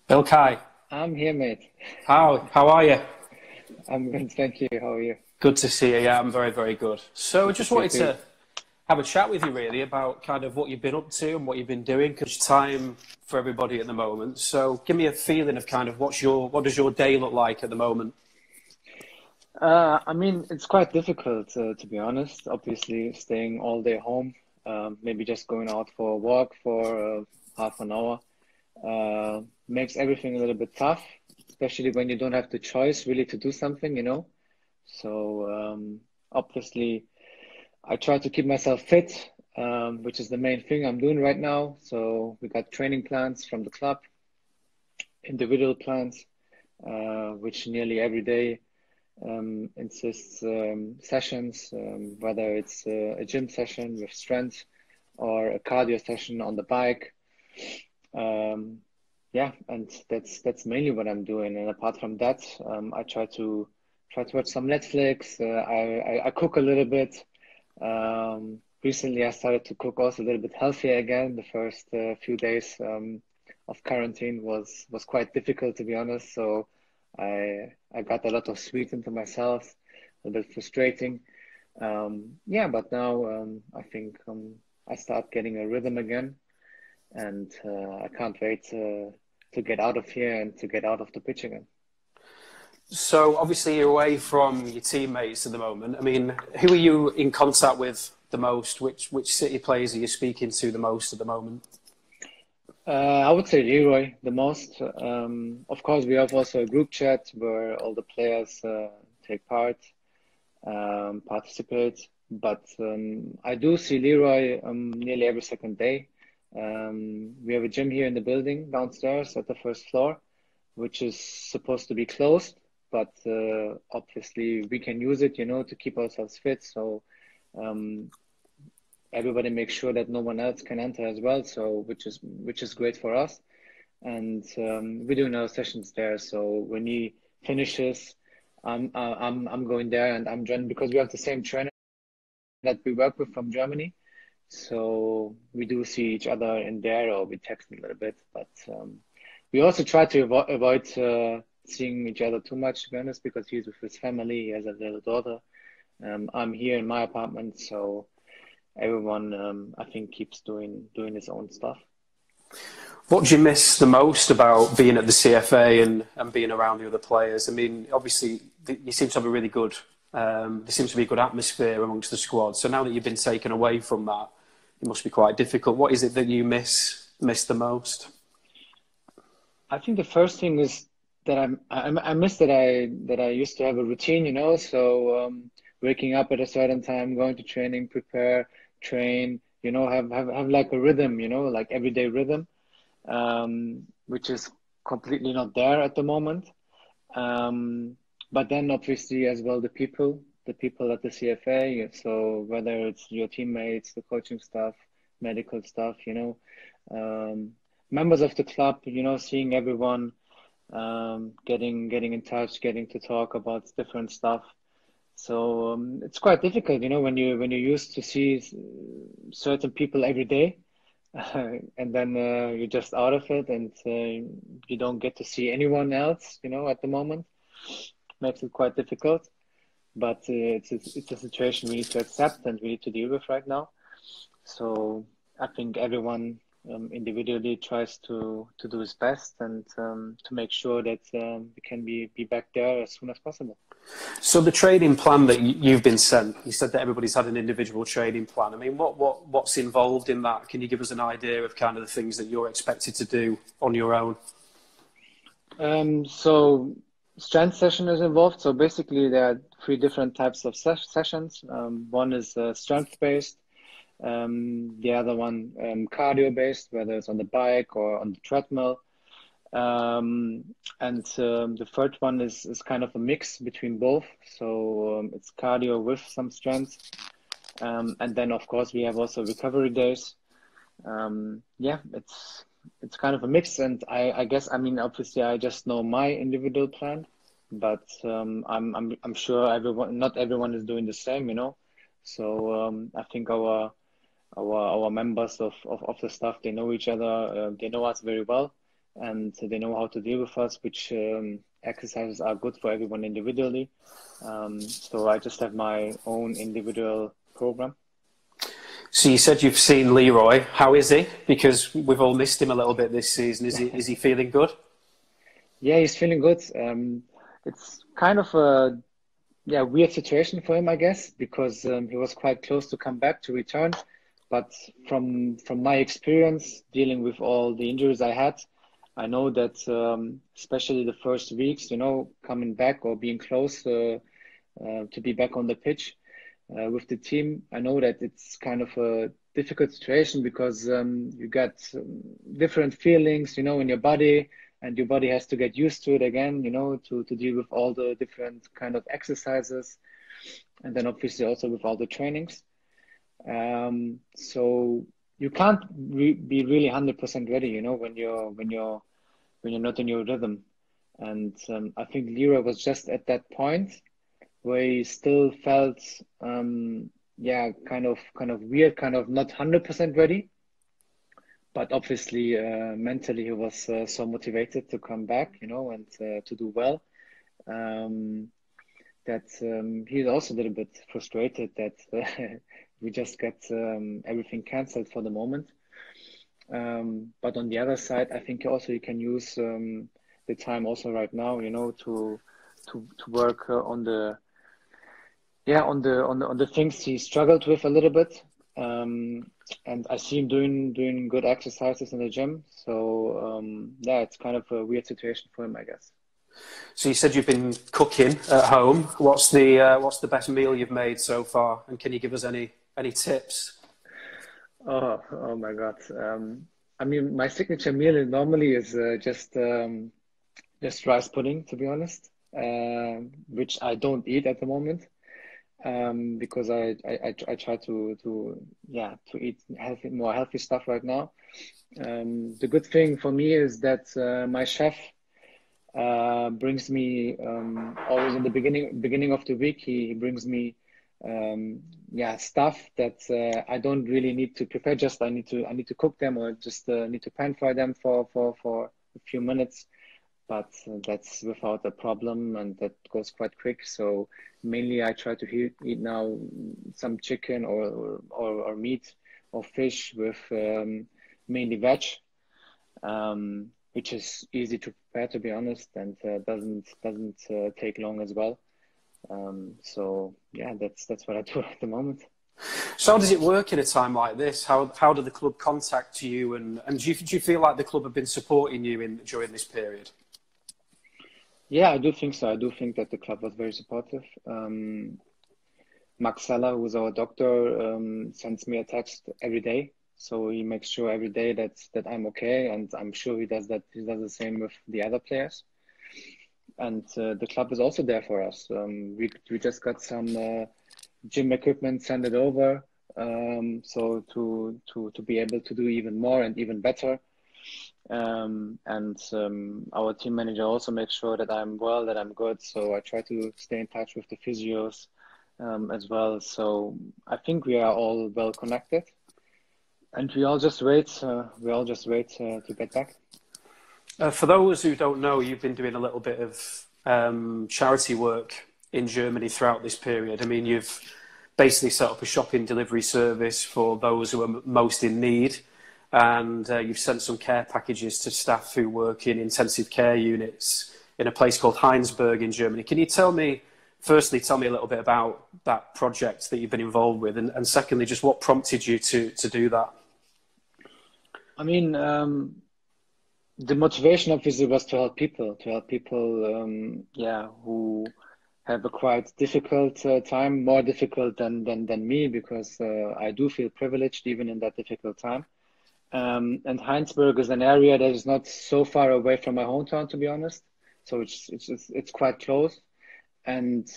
Ilkay, I'm here, mate. how are you? I'm good, thank you. How are you? Good to see you. Yeah, I'm very, very good. So I Good to just see you wanted too. to have a chat with you really about kind of what you've been up to and what you've been doing because it's time for everybody at the moment. So give me a feeling of kind of what does your day look like at the moment? I mean, it's quite difficult, to be honest. Obviously, staying all day home, maybe just going out for a walk for half an hour, makes everything a little bit tough, especially when you don't have the choice really to do something, you know. So, obviously, I try to keep myself fit, which is the main thing I'm doing right now. So, we got training plans from the club, individual plans, which nearly every day insists sessions, whether it's a gym session with strength or a cardio session on the bike. Um, yeah, and that's mainly what I'm doing. And apart from that, I try to watch some Netflix. I cook a little bit. Recently, I started to cook also a little bit healthier again. The first few days of quarantine was quite difficult, to be honest. So I got a lot of sweet into myself, a bit frustrating. Yeah, but now I think I start getting a rhythm again, and I can't wait to get out of here and to get out of the pitch again. So obviously you're away from your teammates at the moment. I mean, who are you in contact with the most? Which City players are you speaking to the most at the moment? I would say Leroy the most. Of course, we have also a group chat where all the players take part, participate. But I do see Leroy nearly every second day. We have a gym here in the building downstairs at the first floor, which is supposed to be closed, but obviously we can use it, you know, to keep ourselves fit. So um, everybody makes sure that no one else can enter as well. So which is great for us. And we're doing our sessions there. So when he finishes, I'm going there and I'm joining because we have the same trainer that we work with from Germany. So we do see each other in there, or we text a little bit. But we also try to avoid seeing each other too much, to be honest, because he's with his family. He has a little daughter. I'm here in my apartment, so everyone, I think, keeps doing his own stuff. What do you miss the most about being at the CFA and being around the other players? I mean, obviously, you seem to have a really good, there seems to be a good atmosphere amongst the squad. So now that you've been taken away from that, it must be quite difficult. What is it that you miss the most? I think the first thing is that I miss that I used to have a routine, you know. So waking up at a certain time, going to training, prepare, train, you know, have like a rhythm, you know, like everyday rhythm, which is completely not there at the moment. But then obviously as well the people at the CFA. So whether it's your teammates, the coaching staff, medical staff, you know, um, members of the club, you know, seeing everyone, getting in touch, getting to talk about different stuff. So it's quite difficult, you know, when you used to see certain people every day, and then you're just out of it, and you don't get to see anyone else, you know, at the moment. Makes it quite difficult, but it's a situation we need to accept and we need to deal with right now. So I think everyone individually tries to do his best and to make sure that we can be back there as soon as possible. So the training plan that you've been sent, you said that everybody's had an individual training plan. I mean, what's involved in that? Can you give us an idea of kind of the things that you're expected to do on your own? So strength session is involved. So basically, there are three different types of sessions. One is strength based. The other one cardio based, whether it's on the bike or on the treadmill. And the third one is kind of a mix between both. So it's cardio with some strength. And then of course we have also recovery days. Yeah, it's kind of a mix, and I guess I mean obviously I just know my individual plan, but I'm sure everyone not everyone is doing the same, you know. So I think our members of the staff, they know each other, they know us very well, and they know how to deal with us, which exercises are good for everyone individually. So I just have my own individual program. So you said you've seen Leroy. How is he? Because we've all missed him a little bit this season. Is he feeling good? Yeah, he's feeling good. It's kind of a weird situation for him, I guess, because he was quite close to come back to return. But from my experience dealing with all the injuries I had, I know that especially the first weeks, coming back or being close to be back on the pitch with the team, I know that it's kind of a difficult situation because you got different feelings, in your body, and your body has to get used to it again, to deal with all the different kind of exercises, and then obviously also with all the trainings. So you can't be really 100% ready, when you're not in your rhythm. And I think Lira was just at that point where he still felt, kind of weird, kind of not 100% ready. But obviously, mentally, he was so motivated to come back, and to do well. That he's also a little bit frustrated that we just got everything cancelled for the moment. But on the other side, I think also you can use the time also right now, to work on the things he struggled with a little bit. And I see him doing good exercises in the gym. So it's kind of a weird situation for him, I guess. So you said you've been cooking at home. What's the best meal you've made so far? And can you give us any tips? Oh my God. I mean, my signature meal normally is just rice pudding, to be honest, which I don't eat at the moment. Because I try to eat more healthy stuff right now. The good thing for me is that my chef brings me always in the beginning of the week. He brings me stuff that I don't really need to prepare. Just I need to cook them, or just need to pan fry them for a few minutes. But that's without a problem, and that goes quite quick. So mainly I try to eat now some chicken or meat or fish with mainly veg, which is easy to prepare, to be honest, and doesn't take long as well. So yeah, that's what I do at the moment. So how does it work in a time like this? How do the club contact you, and do you feel like the club have been supporting you during this period? Yeah, I do think so. I do think that the club was very supportive. Max Seller, who's our doctor, sends me a text every day. So he makes sure every day that I'm okay, and I'm sure he does that. He does the same with the other players. And the club is also there for us. We just got some gym equipment, send it over, so to be able to do even more and even better. And our team manager also makes sure that I'm well, that I'm good. So I try to stay in touch with the physios as well. So I think we are all well connected, and we all just wait. To get back. For those who don't know, you've been doing a little bit of charity work in Germany throughout this period. I mean, you've basically set up a shopping delivery service for those who are most in need. And you've sent some care packages to staff who work in intensive care units in a place called Heinsberg in Germany. Can you tell me a little bit about that project that you've been involved with, and secondly, just what prompted you to do that? I mean, the motivation obviously was to help people, who have a quite difficult time, more difficult than me, because I do feel privileged even in that difficult time. And Heinsberg is an area that is not so far away from my hometown, to be honest. So it's quite close. And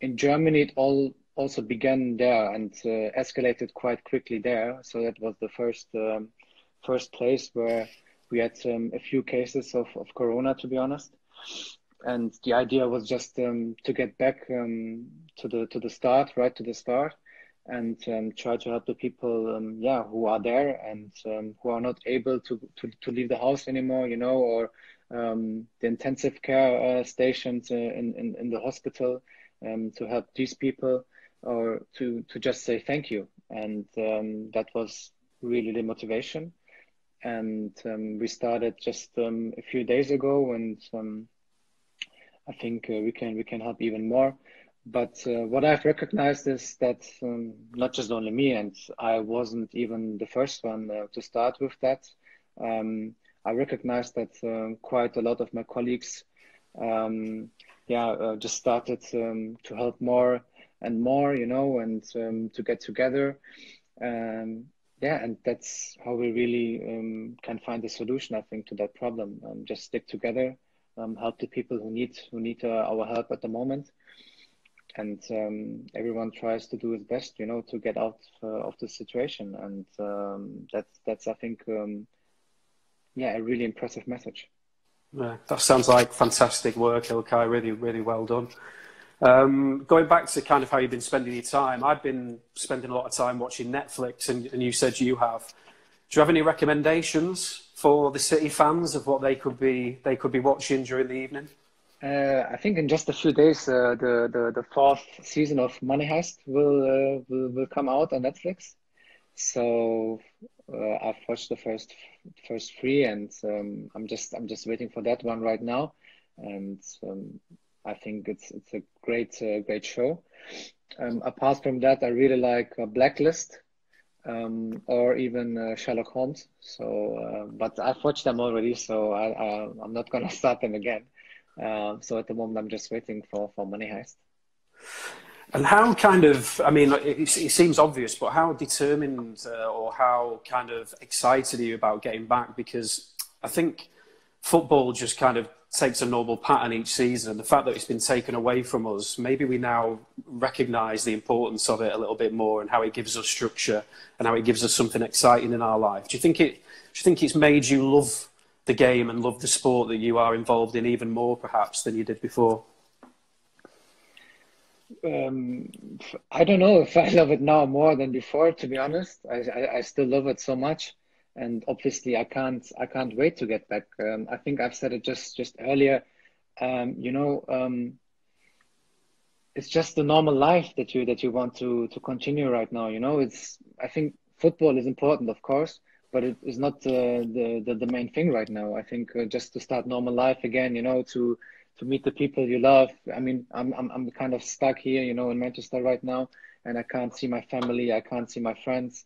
in Germany, it all also began there and escalated quite quickly there. So that was the first place where we had a few cases of Corona, to be honest. And the idea was just to get back to the start, right to the start. and try to help the people, yeah, who are there and who are not able to leave the house anymore, you know, or the intensive care stations in the hospital, to help these people, or to just say thank you. And that was really the motivation. And we started just a few days ago, and I think we can help even more. But what I've recognized is that not just only me, and I wasn't even the first one to start with that. I recognized that quite a lot of my colleagues, yeah, just started to help more and more, you know, and to get together. Um, yeah, and that's how we really can find a solution, I think, to that problem. Just stick together, help the people who need our help at the moment, and everyone tries to do his best, you know, to get out of the situation. And that's I think, yeah, a really impressive message. Yeah, that sounds like fantastic work, Ilkay. Really, really well done. Going back to kind of how you've been spending your time, I've been spending a lot of time watching Netflix, and you said you have. Do you have any recommendations for the City fans of what they could be watching during the evening? I think in just a few days, the fourth season of Money Heist will come out on Netflix. So I've watched the first three, and I'm just waiting for that one right now. And I think it's a great show. Apart from that, I really like Blacklist, or even Sherlock Holmes. So, but I've watched them already, so I'm not gonna start them again. So at the moment, I'm just waiting for Money Heist. And how kind of, I mean, it seems obvious, but how determined or how kind of excited are you about getting back? Because I think football just kind of takes a normal pattern each season. And the fact that it's been taken away from us, maybe we now recognise the importance of it a little bit more, and how it gives us structure and how it gives us something exciting in our life. Do you think it's made you love the game and love the sport that you are involved in even more, perhaps, than you did before? Um, I don't know if I love it now more than before, to be honest. I still love it so much, and obviously I can't wait to get back. I think I've said it just earlier. You know, it's just the normal life that you want to continue right now. You know, it's I think football is important, of course, but it is not the main thing right now. I think just to start normal life again. You know, to meet the people you love. I mean, I'm kind of stuck here, you know, in Manchester right now, and I can't see my family. I can't see my friends.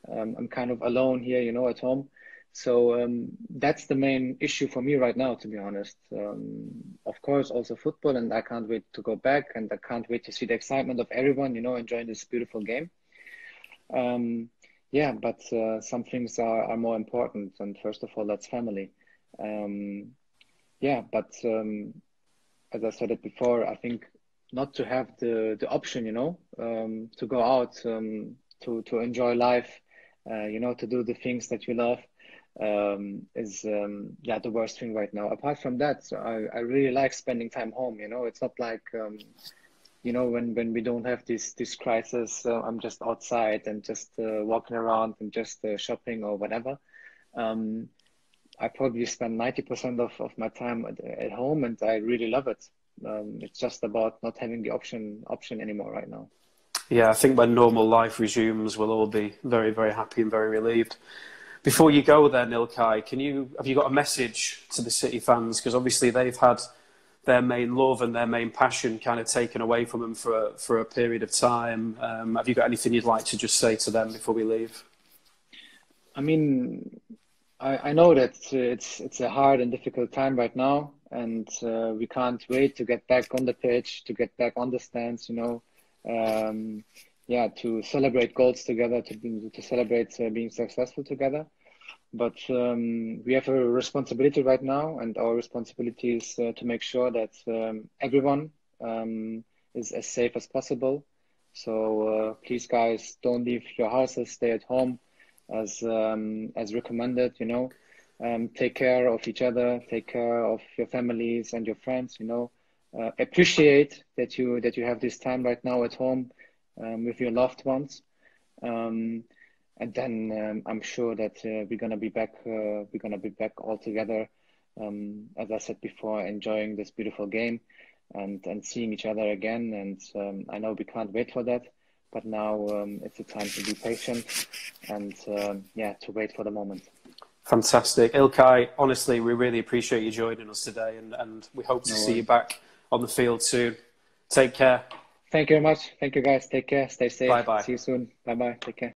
I'm kind of alone here, you know, at home. So that's the main issue for me right now, to be honest. Of course, also football, and I can't wait to go back, and I can't wait to see the excitement of everyone, you know, enjoying this beautiful game. Um, yeah, but some things are more important, and first of all, that's family. Um, yeah, but as I said it before, I think not to have the option, you know, to go out, to enjoy life, you know, to do the things that you love, is yeah, the worst thing right now. Apart from that, so I really like spending time home. You know, it's not like you know, when we don't have this crisis, I'm just outside and just walking around and just shopping or whatever. Um, I probably spend 90% of my time at home, and I really love it. It's just about not having the option anymore right now. Yeah, I think when normal life resumes, we'll all be very, very happy and very relieved. Before you go there, Nilkai, have you got a message to the City fans? Because obviously they've had their main love and their main passion kind of taken away from them for a period of time. Have you got anything you'd like to just say to them before we leave? I mean, I know that it's a hard and difficult time right now, and we can't wait to get back on the pitch, to get back on the stands, you know, um, yeah, to celebrate goals together, to celebrate being successful together. But we have a responsibility right now, and our responsibility is to make sure that everyone is as safe as possible. So please, guys, don't leave your houses, stay at home as recommended. You know, take care of each other, take care of your families and your friends. You know, appreciate that you have this time right now at home with your loved ones. And then I'm sure that we're gonna be back. We're gonna be back all together. As I said before, enjoying this beautiful game and seeing each other again. And I know we can't wait for that, but now it's the time to be patient and yeah, to wait for the moment. Fantastic. Ilkay, honestly, we really appreciate you joining us today, and we hope to No see you worries. back on the field soon. Take care. Thank you very much. Thank you guys. Take care. Stay safe. Bye bye. See you soon. Bye bye. Take care.